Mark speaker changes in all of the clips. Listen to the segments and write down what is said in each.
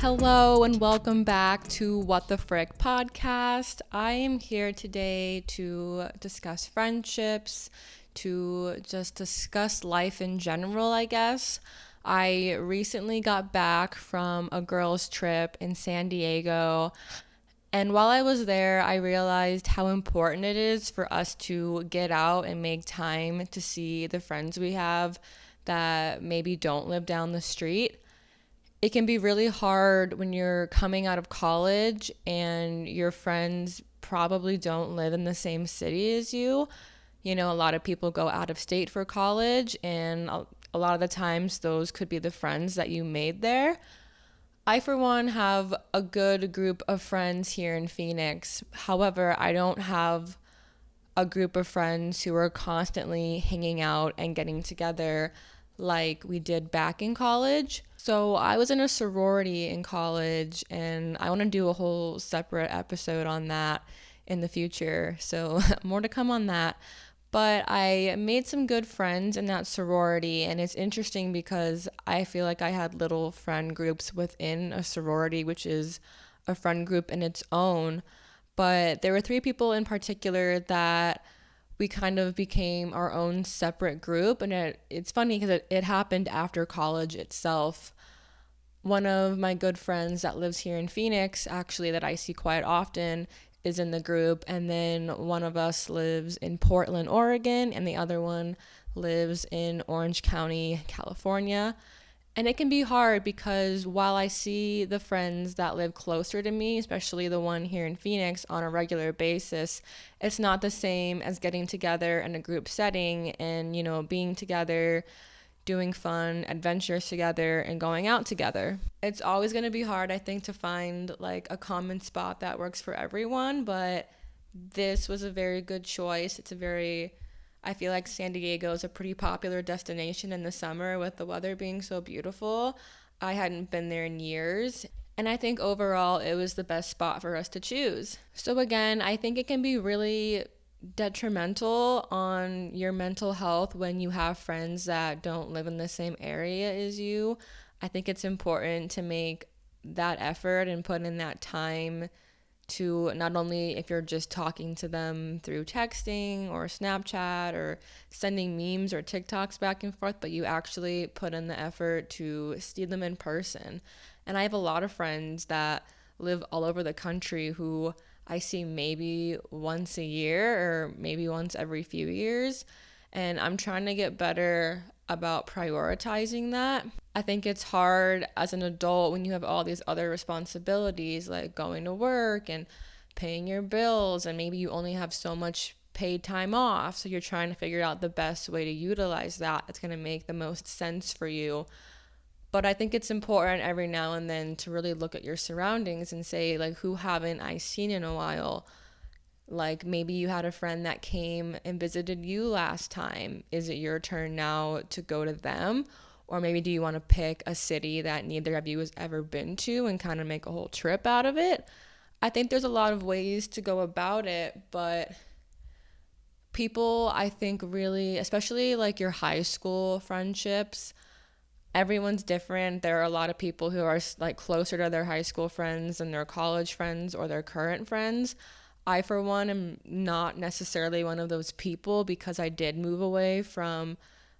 Speaker 1: Hello and welcome back to What the Frick podcast. I am here today to discuss friendships, to just discuss life in general, I guess. I recently got back from a girls' trip in San Diego, and while I was there, I realized how important it is for us to get out and make time to see the friends we have that maybe don't live down the street. It can be really hard when you're coming out of college and your friends probably don't live in the same city as you. You know, a lot of people go out of state for college, and a lot of the times those could be the friends that you made there. I, for one, have a good group of friends here in Phoenix. However, I don't have a group of friends who are constantly hanging out and getting together like we did back in college. So I was in a sorority in college, and I want to do a whole separate episode on that in the future. So more to come on that. But I made some good friends in that sorority, and it's interesting because I feel like I had little friend groups within a sorority, which is a friend group in its own. But there were three people in particular that we kind of became our own separate group. And it's funny because it happened after college itself. One of my good friends that lives here in Phoenix, actually, that I see quite often, is in the group. And then one of us lives in Portland, Oregon, and the other one lives in Orange County, California. And it can be hard because while I see the friends that live closer to me, especially the one here in Phoenix, on a regular basis, it's not the same as getting together in a group setting and, you know, being together, doing fun adventures together, and going out together. It's always going to be hard, I think, to find like a common spot that works for everyone, but this was a very good choice. I feel like San Diego is a pretty popular destination in the summer with the weather being so beautiful. I hadn't been there in years, and I think overall it was the best spot for us to choose. So again, I think it can be really detrimental on your mental health when you have friends that don't live in the same area as you. I think it's important to make that effort and put in that time to not only if you're just talking to them through texting or Snapchat or sending memes or TikToks back and forth, but you actually put in the effort to see them in person. And I have a lot of friends that live all over the country who I see maybe once a year or maybe once every few years. And I'm trying to get better about prioritizing that. I think it's hard as an adult when you have all these other responsibilities like going to work and paying your bills, and maybe you only have so much paid time off. So you're trying to figure out the best way to utilize that that's going to make the most sense for you. But I think it's important every now and then to really look at your surroundings and say, like, who haven't I seen in a while? Like, maybe you had a friend that came and visited you last time. Is it your turn now to go to them? Or maybe do you want to pick a city that neither of you has ever been to and kind of make a whole trip out of it? I think there's a lot of ways to go about it, but people, I think, really, especially like your high school friendships, everyone's different. There are a lot of people who are like closer to their high school friends than their college friends or their current friends. I, for one, am not necessarily one of those people because I did move away from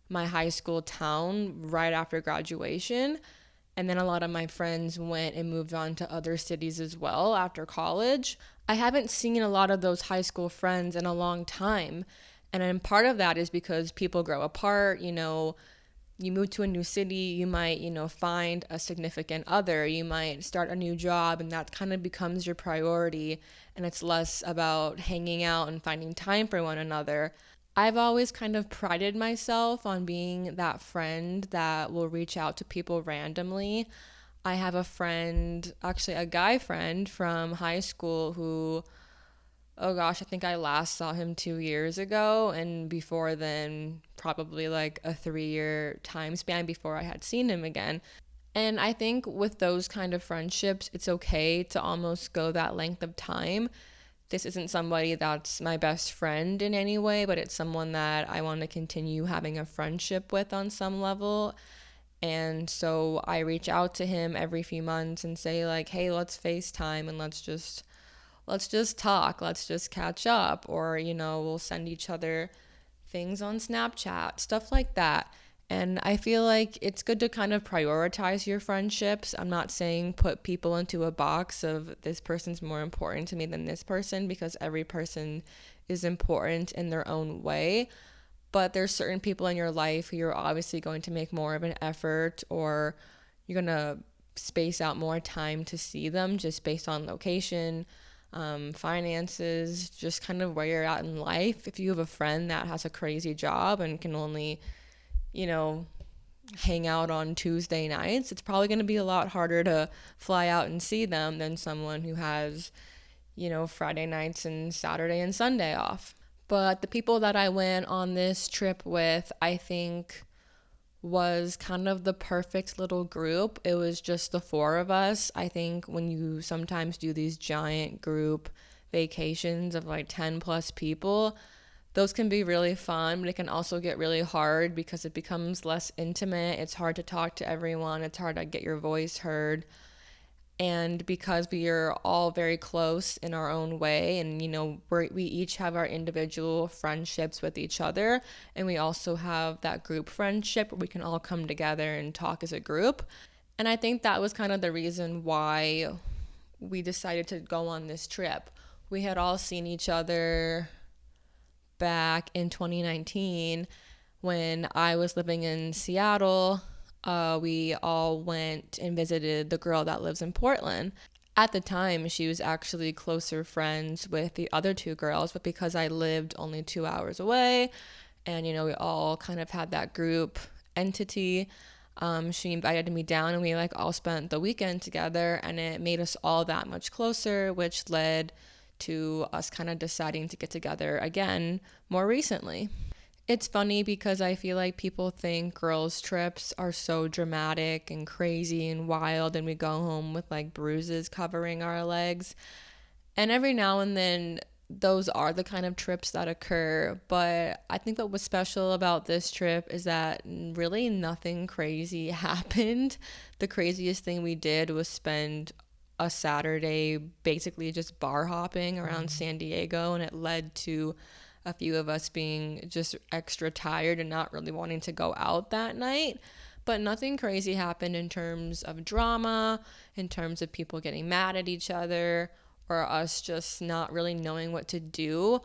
Speaker 1: my high school town right after graduation. And then a lot of my friends went and moved on to other cities as well after college. I haven't seen a lot of those high school friends in a long time. And then part of that is because people grow apart, you know. You move to a new city, you might, find a significant other, you might start a new job, and that kind of becomes your priority, and it's less about hanging out and finding time for one another. I've always kind of prided myself on being that friend that will reach out to people randomly. I have a friend, actually a guy friend from high school who, oh gosh, I think I last saw him 2 years ago, and before then, probably like a 3-year time span before I had seen him again. And I think with those kind of friendships, it's okay to almost go that length of time. This isn't somebody that's my best friend in any way, but it's someone that I want to continue having a friendship with on some level. And so I reach out to him every few months and say like, hey, let's FaceTime and let's just talk, let's just catch up, or we'll send each other things on Snapchat, stuff like that. And I feel like it's good to kind of prioritize your friendships. I'm not saying put people into a box of this person's more important to me than this person, because every person is important in their own way. But there's certain people in your life who you're obviously going to make more of an effort, or you're going to space out more time to see them just based on location, finances, just kind of where you're at in life. If you have a friend that has a crazy job and can only, you know, hang out on Tuesday nights, it's probably going to be a lot harder to fly out and see them than someone who has, Friday nights and Saturday and Sunday off. But the people that I went on this trip with, I think was kind of the perfect little group. It was just the four of us. I think when you sometimes do these giant group vacations of like 10 plus people, those can be really fun, but it can also get really hard because it becomes less intimate. It's hard to talk to everyone. It's hard to get your voice heard. And because we are all very close in our own way, and we each have our individual friendships with each other, and we also have that group friendship where we can all come together and talk as a group. And I think that was kind of the reason why we decided to go on this trip. We had all seen each other back in 2019 when I was living in Seattle. We all went and visited the girl that lives in Portland. At the time, she was actually closer friends with the other two girls, but because I lived only 2 hours away, and we all kind of had that group entity, she invited me down, and we like all spent the weekend together, and it made us all that much closer, which led to us kind of deciding to get together again more recently. It's funny because I feel like people think girls' trips are so dramatic and crazy and wild, and we go home with like bruises covering our legs. And every now and then, those are the kind of trips that occur. But I think what was special about this trip is that really nothing crazy happened. The craziest thing we did was spend a Saturday basically just bar hopping around San Diego, and it led to a few of us being just extra tired and not really wanting to go out that night. But nothing crazy happened in terms of drama, in terms of people getting mad at each other, or us just not really knowing what to do.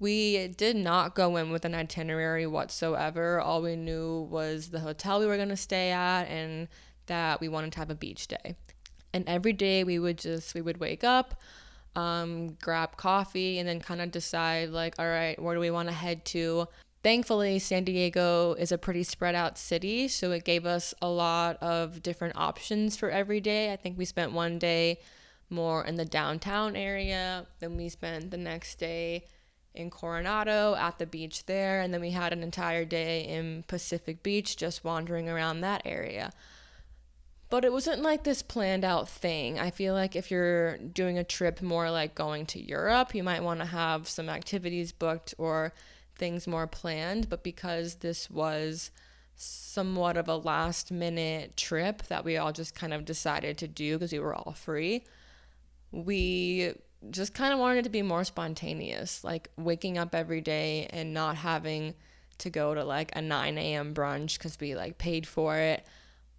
Speaker 1: We did not go in with an itinerary whatsoever. All we knew was the hotel we were going to stay at and that we wanted to have a beach day. And every day we would wake up, grab coffee, and then kind of decide like, all right, where do we want to head to? Thankfully, San Diego is a pretty spread out city, so it gave us a lot of different options for every day. I think we spent one day more in the downtown area, then we spent the next day in Coronado at the beach there, and then we had an entire day in Pacific Beach just wandering around that area. But it wasn't like this planned out thing. I feel like if you're doing a trip more like going to Europe, you might want to have some activities booked or things more planned. But because this was somewhat of a last minute trip that we all just kind of decided to do because we were all free, we just kind of wanted it to be more spontaneous, like waking up every day and not having to go to like a 9 a.m. brunch because we like paid for it.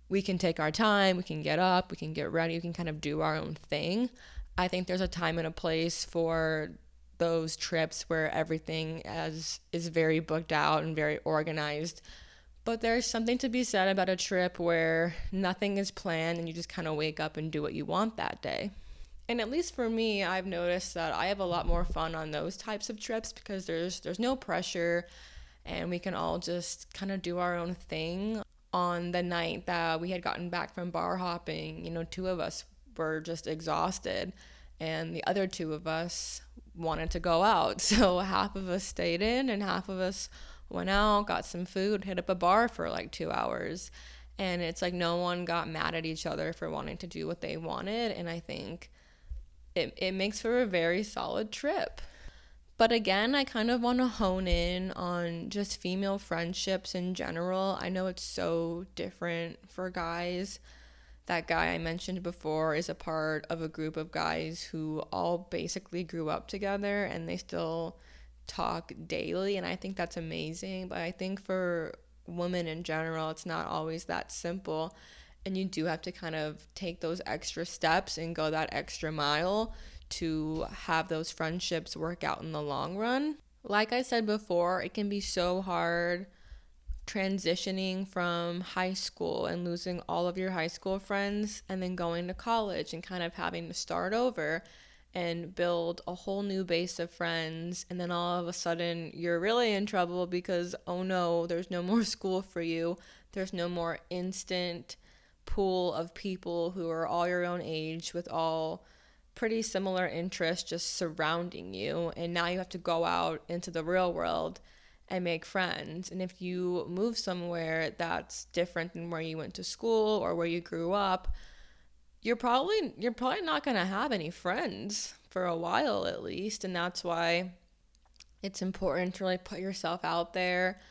Speaker 1: We can take our time, we can get up, we can get ready, we can kind of do our own thing. I think there's a time and a place for those trips where everything is very booked out and very organized. But there's something to be said about a trip where nothing is planned and you just kind of wake up and do what you want that day. And at least for me, I've noticed that I have a lot more fun on those types of trips because there's no pressure and we can all just kind of do our own thing. On the night that we had gotten back from bar hopping, two of us were just exhausted and the other two of us wanted to go out. So half of us stayed in and half of us went out, got some food, hit up a bar for like 2 hours. And it's like no one got mad at each other for wanting to do what they wanted. And I think it makes for a very solid trip. But again, I kind of want to hone in on just female friendships in general. I know it's so different for guys. That guy I mentioned before is a part of a group of guys who all basically grew up together and they still talk daily. And I think that's amazing. But I think for women in general, it's not always that simple. And you do have to kind of take those extra steps and go that extra mile to have those friendships work out in the long run. Like I said before, it can be so hard transitioning from high school and losing all of your high school friends and then going to college and kind of having to start over and build a whole new base of friends. And then all of a sudden you're really in trouble because, oh no, there's no more school for you. There's no more instant pool of people who are all your own age with all pretty similar interests just surrounding you. And now you have to go out into the real world and make friends. And if you move somewhere that's different than where you went to school or where you grew up, you're probably not going to have any friends for a while at least. And that's why it's important to really put yourself out there.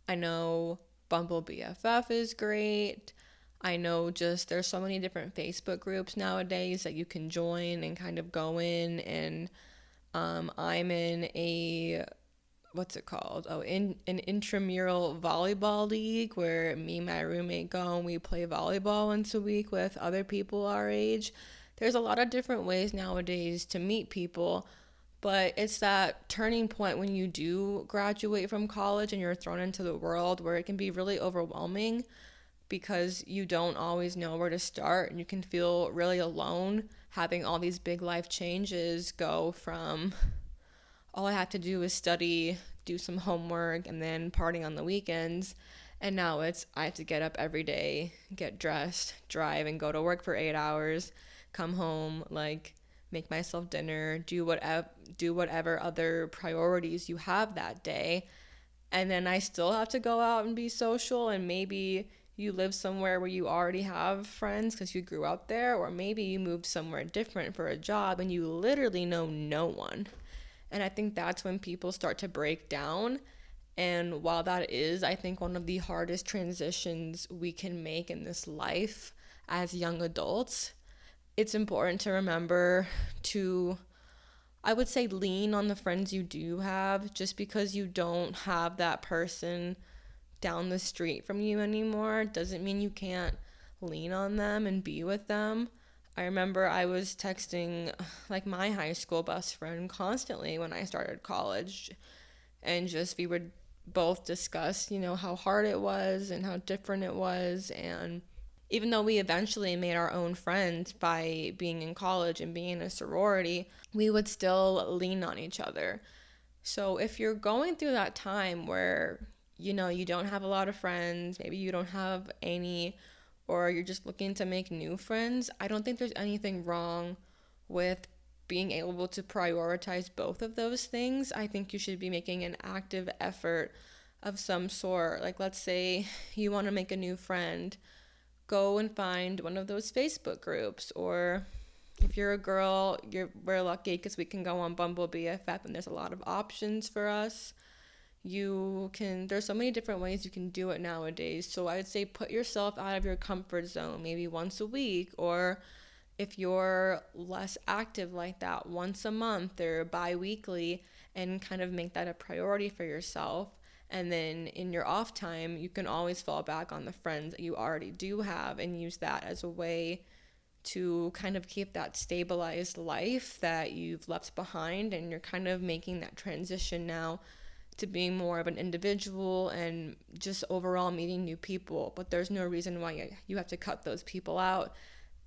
Speaker 1: I know Bumble BFF is great. I know just there's so many different Facebook groups nowadays that you can join and kind of go in. And I'm in a, what's it called? Oh, in an intramural volleyball league where me and my roommate go and we play volleyball once a week with other people our age. There's a lot of different ways nowadays to meet people, but it's that turning point when you do graduate from college and you're thrown into the world where it can be really overwhelming because you don't always know where to start and you can feel really alone having all these big life changes go from all I have to do is study, do some homework, and then partying on the weekends. And now it's I have to get up every day, get dressed, drive, and go to work for 8 hours, come home, like make myself dinner, do whatever other priorities you have that day. And then I still have to go out and be social, and maybe you live somewhere where you already have friends because you grew up there, or maybe you moved somewhere different for a job and you literally know no one. And I think that's when people start to break down. And while that is, I think, one of the hardest transitions we can make in this life as young adults, it's important to remember to, I would say, lean on the friends you do have. Just because you don't have that person down the street from you anymore doesn't mean you can't lean on them and be with them. I remember I was texting like my high school best friend constantly when I started college, and just we would both discuss, how hard it was and how different it was. And even though we eventually made our own friends by being in college and being in a sorority, we would still lean on each other. So if you're going through that time where, you don't have a lot of friends, maybe you don't have any, or you're just looking to make new friends, I don't think there's anything wrong with being able to prioritize both of those things. I think you should be making an active effort of some sort. Like, let's say you want to make a new friend, go and find one of those Facebook groups. Or if you're a girl, we're lucky because we can go on Bumble BFF and there's a lot of options for us. There's so many different ways you can do it nowadays. So I would say put yourself out of your comfort zone maybe once a week, or if you're less active like that, once a month or bi-weekly, and kind of make that a priority for yourself. And then in your off time, you can always fall back on the friends that you already do have and use that as a way to kind of keep that stabilized life that you've left behind. And you're kind of making that transition now to being more of an individual and just overall meeting new people. But there's no reason why you have to cut those people out.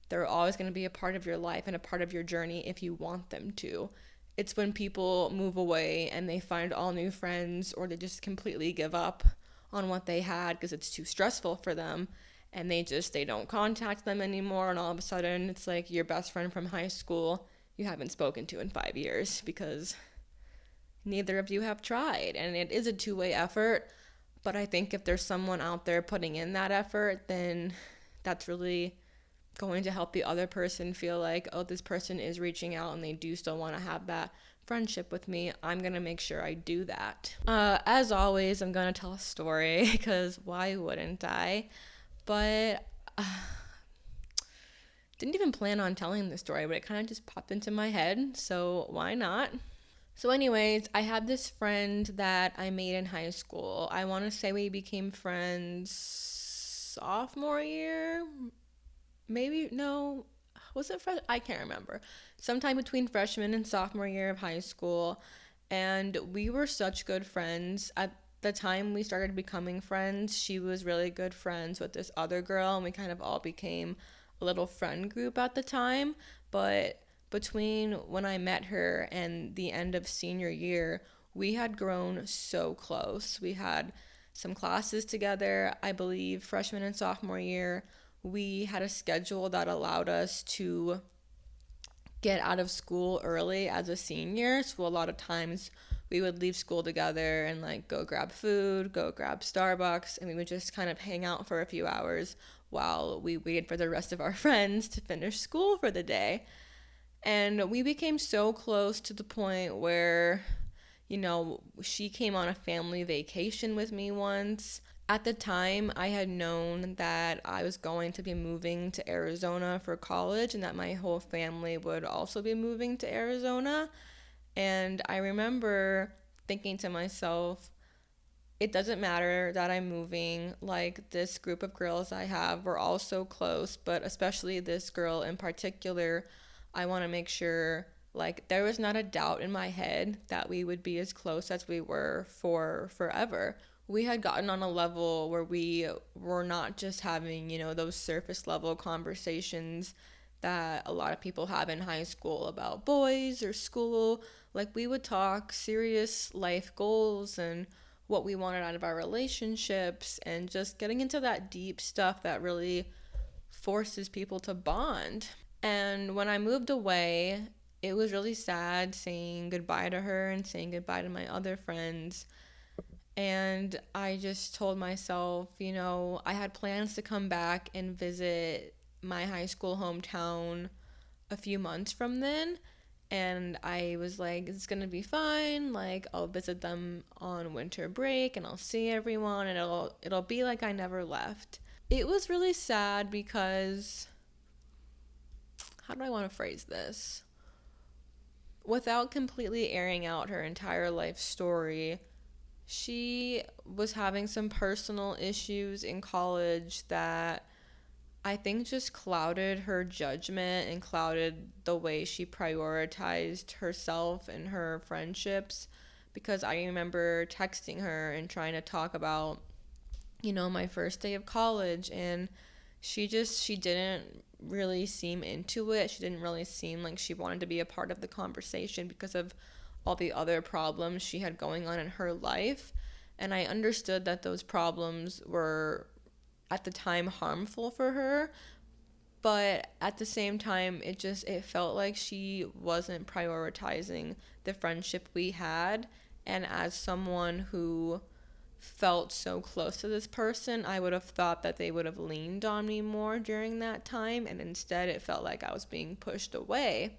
Speaker 1: They're always going to be a part of your life and a part of your journey if you want them to. It's when people move away and they find all new friends, or they just completely give up on what they had because it's too stressful for them, and they don't contact them anymore, and all of a sudden it's like your best friend from high school you haven't spoken to in 5 years because neither of you have tried. And it is a two-way effort, but I think if there's someone out there putting in that effort, then that's really going to help the other person feel like, oh, this person is reaching out and they do still want to have that friendship with me, I'm gonna make sure I do that. As always, I'm gonna tell a story because why wouldn't I? But didn't even plan on telling the story, but it kind of just popped into my head, so why not? So, anyways, I had this friend that I made in high school. I want to say we became friends sophomore year. Maybe, no, was it fresh? I can't remember. Sometime between freshman and sophomore year of high school. And we were such good friends. At the time we started becoming friends, she was really good friends with this other girl, and we kind of all became a little friend group at the time. But between when I met her and the end of senior year, we had grown so close. We had some classes together, I believe, freshman and sophomore year. We had a schedule that allowed us to get out of school early as a senior. So a lot of times we would leave school together and like go grab food, go grab Starbucks, and we would just kind of hang out for a few hours while we waited for the rest of our friends to finish school for the day. And we became so close to the point where, she came on a family vacation with me once. At the time, I had known that I was going to be moving to Arizona for college and that my whole family would also be moving to Arizona. And I remember thinking to myself, it doesn't matter that I'm moving. Like, this group of girls I have, we're all so close, but especially this girl in particular, I want to make sure, like, there was not a doubt in my head that we would be as close as we were for forever. We had gotten on a level where we were not just having, those surface level conversations that a lot of people have in high school about boys or school. Like, we would talk serious life goals and what we wanted out of our relationships and just getting into that deep stuff that really forces people to bond. And when I moved away, it was really sad saying goodbye to her and saying goodbye to my other friends. And I just told myself, I had plans to come back and visit my high school hometown a few months from then. And I was like, it's gonna be fine. Like, I'll visit them on winter break and I'll see everyone and it'll be like I never left. It was really sad because, how do I want to phrase this? Without completely airing out her entire life story, she was having some personal issues in college that I think just clouded her judgment and clouded the way she prioritized herself and her friendships, because I remember texting her and trying to talk about, my first day of college, and she didn't really seem into it. She didn't really seem like she wanted to be a part of the conversation because of all the other problems she had going on in her life. And I understood that those problems were at the time harmful for her, but at the same time it felt like she wasn't prioritizing the friendship we had. And as someone who felt so close to this person, I would have thought that they would have leaned on me more during that time, and instead it felt like I was being pushed away.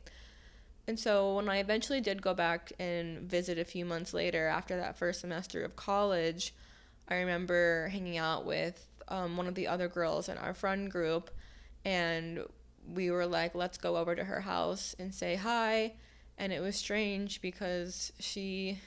Speaker 1: And so when I eventually did go back and visit a few months later after that first semester of college, I remember hanging out with one of the other girls in our friend group, and we were like, let's go over to her house and say hi. And it was strange because she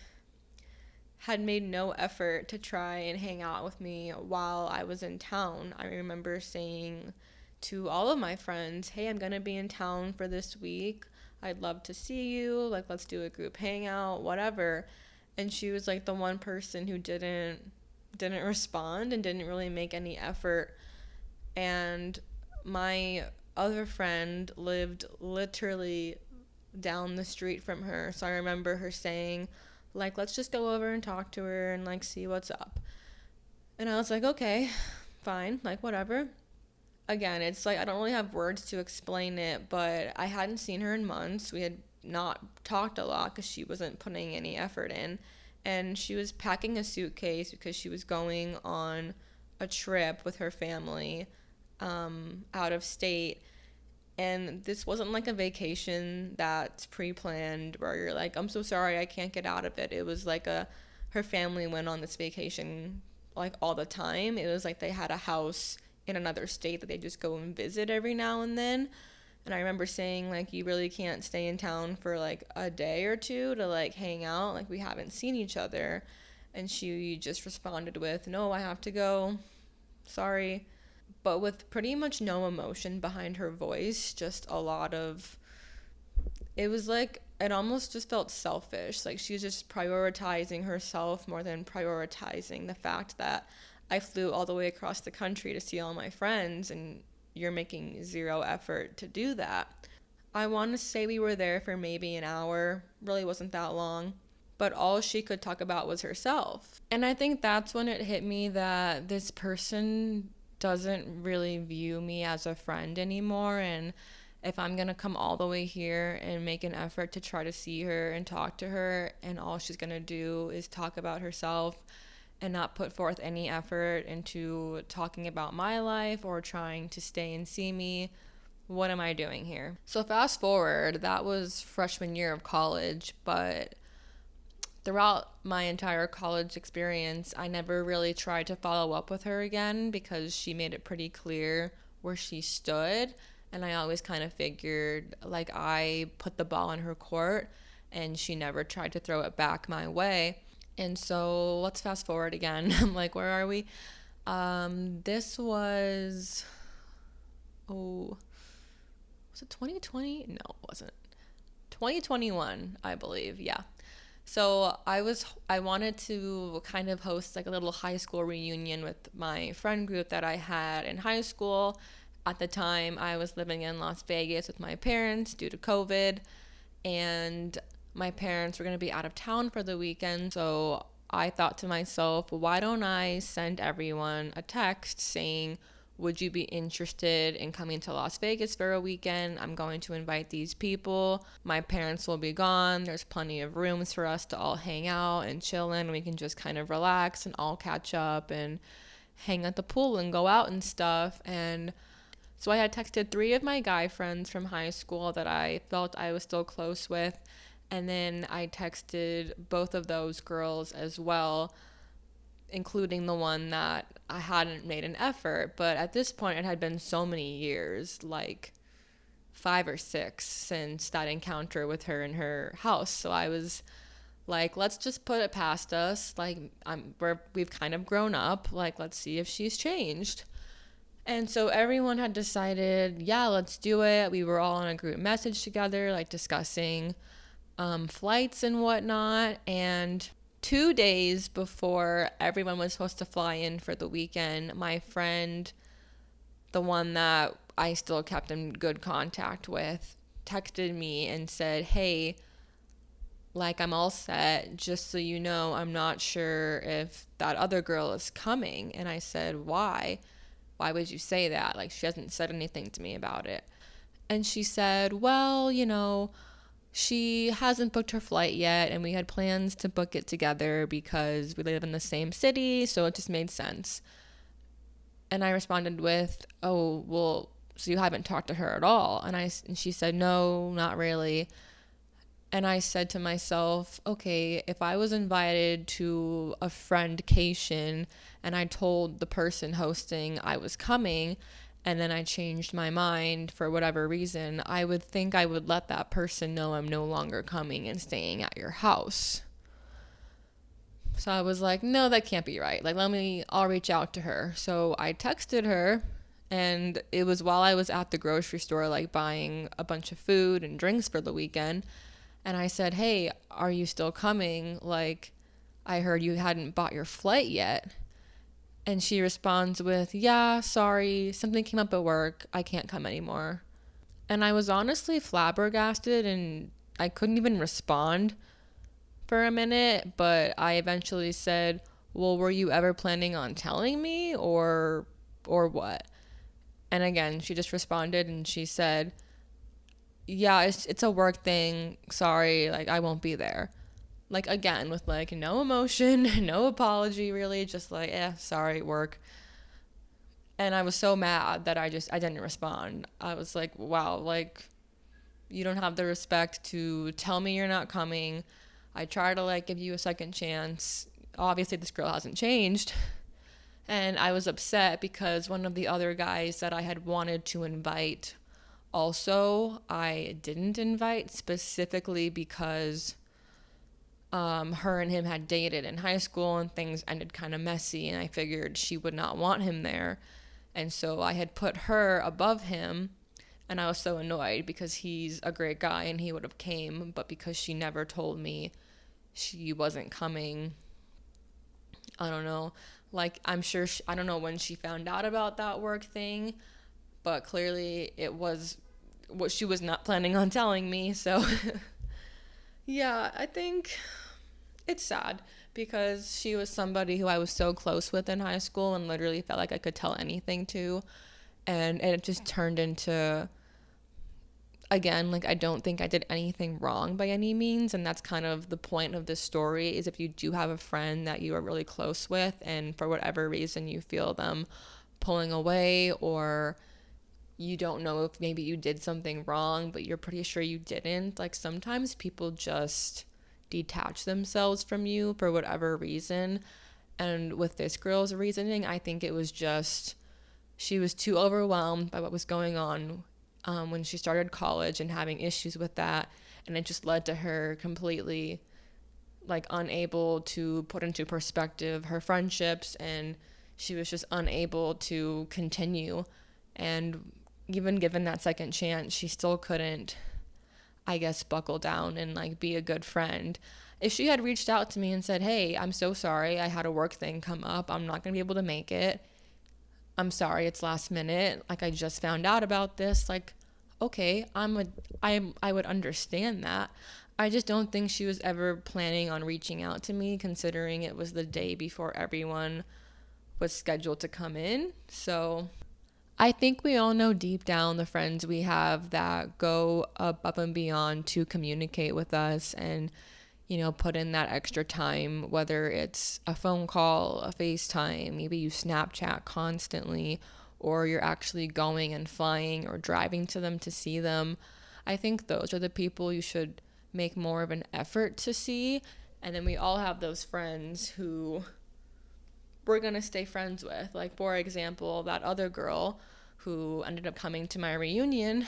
Speaker 1: had made no effort to try and hang out with me while I was in town. I remember saying to all of my friends, hey, I'm going to be in town for this week. I'd love to see you. Like, let's do a group hangout, whatever. And she was like the one person who didn't respond and didn't really make any effort. And my other friend lived literally down the street from her. So I remember her saying, like, let's just go over and talk to her and like see what's up. And I was like, okay, fine, like whatever. Again, it's like I don't really have words to explain it, but I hadn't seen her in months. We had not talked a lot because she wasn't putting any effort in. And she was packing a suitcase because she was going on a trip with her family out of state. And this wasn't like a vacation that's pre-planned where you're like, I'm so sorry, I can't get out of it. It was like her family went on this vacation like all the time. It was like they had a house in another state that they just go and visit every now and then. And I remember saying, like, you really can't stay in town for like a day or two to like hang out. Like, we haven't seen each other. And she just responded with, no, I have to go. Sorry. But with pretty much no emotion behind her voice, just a lot of, it was like, it almost just felt selfish. Like, she was just prioritizing herself more than prioritizing the fact that I flew all the way across the country to see all my friends, and you're making zero effort to do that. I want to say we were there for maybe an hour, really wasn't that long, but all she could talk about was herself. And I think that's when it hit me that this person doesn't really view me as a friend anymore. And if I'm going to come all the way here and make an effort to try to see her and talk to her, and all she's going to do is talk about herself and not put forth any effort into talking about my life or trying to stay and see me, what am I doing here? So fast forward, that was freshman year of college, but throughout my entire college experience, I never really tried to follow up with her again because she made it pretty clear where she stood. And I always kind of figured like I put the ball in her court and she never tried to throw it back my way. And so let's fast forward again. I'm like, where are we? This was, was it 2020? No, it wasn't. 2021, I believe. Yeah. So I wanted to kind of host like a little high school reunion with my friend group that I had in high school. At the time, I was living in Las Vegas with my parents due to COVID, and my parents were going to be out of town for the weekend. So I thought to myself, why don't I send everyone a text saying, would you be interested in coming to Las Vegas for a weekend? I'm going to invite these people. My parents will be gone. There's plenty of rooms for us to all hang out and chill in. We can just kind of relax and all catch up and hang at the pool and go out and stuff. And so I had texted 3 of my guy friends from high school that I felt I was still close with. And then I texted both of those girls as well, including the one that I hadn't made an effort. But at this point, it had been so many years, like 5 or 6, since that encounter with her in her house. So I was like, let's just put it past us. Like, we've kind of grown up. Like, let's see if she's changed. And so everyone had decided, yeah, let's do it. We were all on a group message together, like discussing flights and whatnot. And 2 days before everyone was supposed to fly in for the weekend, my friend, the one that I still kept in good contact with, texted me and said, hey, like, I'm all set. Just so you know, I'm not sure if that other girl is coming. And I said, why? Why would you say that? Like, she hasn't said anything to me about it. And she said, well, she hasn't booked her flight yet, and we had plans to book it together because we live in the same city, so it just made sense. And I responded with, oh, well, so you haven't talked to her at all? And she said, no, not really. And I said to myself, okay, if I was invited to a friendcation and I told the person hosting I was coming, and then I changed my mind for whatever reason, I would think I would let that person know I'm no longer coming and staying at your house. So I was like, no, that can't be right. Like, I'll reach out to her. So I texted her, and it was while I was at the grocery store, like buying a bunch of food and drinks for the weekend. And I said, hey, are you still coming? Like, I heard you hadn't bought your flight yet. And she responds with, yeah, sorry, something came up at work. I can't come anymore. And I was honestly flabbergasted, and I couldn't even respond for a minute. But I eventually said, well, were you ever planning on telling me or what? And again, she just responded and she said, yeah, it's a work thing. Sorry, like, I won't be there. Like, again, with like no emotion, no apology, really, just like, sorry, work. And I was so mad that I didn't respond. I was like, wow, like, you don't have the respect to tell me you're not coming. I try to like give you a second chance. Obviously, this girl hasn't changed. And I was upset because one of the other guys that I had wanted to invite also, I didn't invite specifically because her and him had dated in high school and things ended kind of messy, and I figured she would not want him there. And so I had put her above him, and I was so annoyed because he's a great guy and he would have came, but because she never told me she wasn't coming, I don't know. Like, I'm sure I don't know when she found out about that work thing, but clearly it was what she was not planning on telling me. So yeah, I think it's sad because she was somebody who I was so close with in high school and literally felt like I could tell anything to. And it just turned into, again, like, I don't think I did anything wrong by any means. And that's kind of the point of this story, is if you do have a friend that you are really close with and for whatever reason you feel them pulling away, or you don't know if maybe you did something wrong, but you're pretty sure you didn't. Like, sometimes people just detach themselves from you for whatever reason. And with this girl's reasoning, I think it was just she was too overwhelmed by what was going on when she started college and having issues with that. And it just led to her completely like unable to put into perspective her friendships, and she was just unable to continue. And even given that second chance, she still couldn't, I guess, buckle down and like be a good friend. If she had reached out to me and said, hey, I'm so sorry, I had a work thing come up, I'm not gonna be able to make it, I'm sorry, it's last minute, like, I just found out about this, like, okay, I would understand that. I just don't think she was ever planning on reaching out to me, considering it was the day before everyone was scheduled to come in. So I think we all know deep down the friends we have that go up and beyond to communicate with us and, you know, put in that extra time, whether it's a phone call, a FaceTime, maybe you Snapchat constantly, or you're actually going and flying or driving to them to see them. I think those are the people you should make more of an effort to see. And then we all have those friends who we're going to stay friends with. Like, for example, that other girl who ended up coming to my reunion,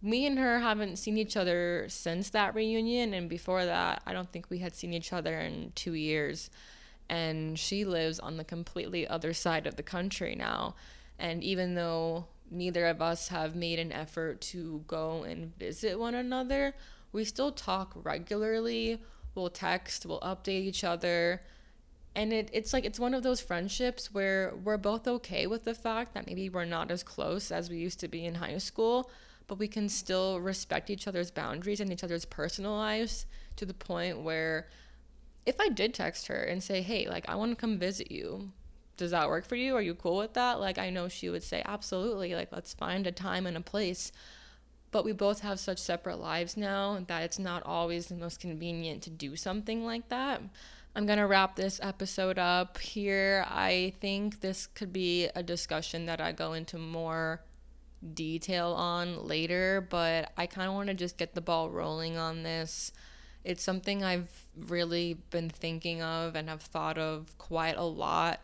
Speaker 1: me and her haven't seen each other since that reunion, and before that I don't think we had seen each other in 2 years. And she lives on the completely other side of the country now, and even though neither of us have made an effort to go and visit one another, we still talk regularly. We'll text, we'll update each other, and it's like it's one of those friendships where we're both okay with the fact that maybe we're not as close as we used to be in high school, but we can still respect each other's boundaries and each other's personal lives, to the point where if I did text her and say, hey, like, I want to come visit you, does that work for you? Are you cool with that? Like, I know she would say, absolutely, like, let's find a time and a place. But we both have such separate lives now that it's not always the most convenient to do something like that. I'm going to wrap this episode up here. I think this could be a discussion that I go into more detail on later, but I kind of want to just get the ball rolling on this. It's something I've really been thinking of and have thought of quite a lot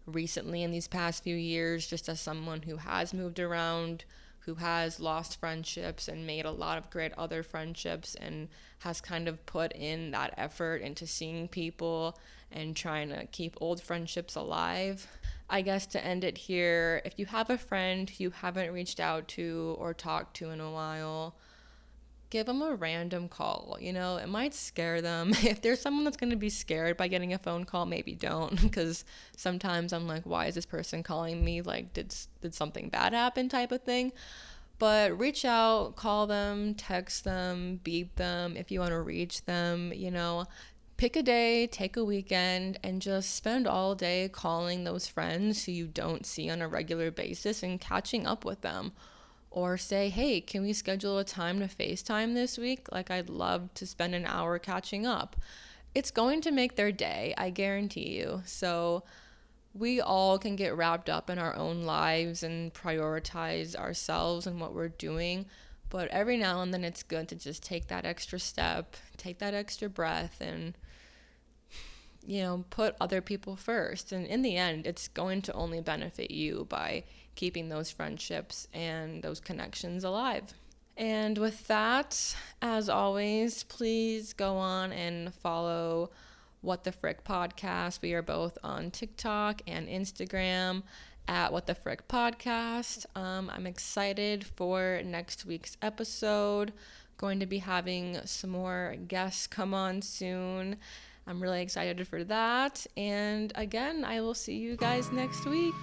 Speaker 1: recently in these past few years, just as someone who has moved around, who has lost friendships and made a lot of great other friendships, and has kind of put in that effort into seeing people and trying to keep old friendships alive. I guess to end it here, if you have a friend you haven't reached out to or talked to in a while, give them a random call. You know, it might scare them. If there's someone that's going to be scared by getting a phone call, maybe don't, because sometimes I'm like, why is this person calling me? Like, did something bad happen type of thing? But reach out, call them, text them, beep them if you want to reach them, you know. Pick a day, take a weekend, and just spend all day calling those friends who you don't see on a regular basis and catching up with them. Or say, hey, can we schedule a time to FaceTime this week? Like, I'd love to spend an hour catching up. It's going to make their day, I guarantee you. So we all can get wrapped up in our own lives and prioritize ourselves and what we're doing. But every now and then it's good to just take that extra step, take that extra breath, and, put other people first. And in the end, it's going to only benefit you by keeping those friendships and those connections alive. And with that, as always, please go on and follow What the Frick Podcast. We are both on TikTok and Instagram at What the Frick Podcast. I'm excited for next week's episode. Going to be having some more guests come on soon. I'm really excited for that. And again, I will see you guys next week.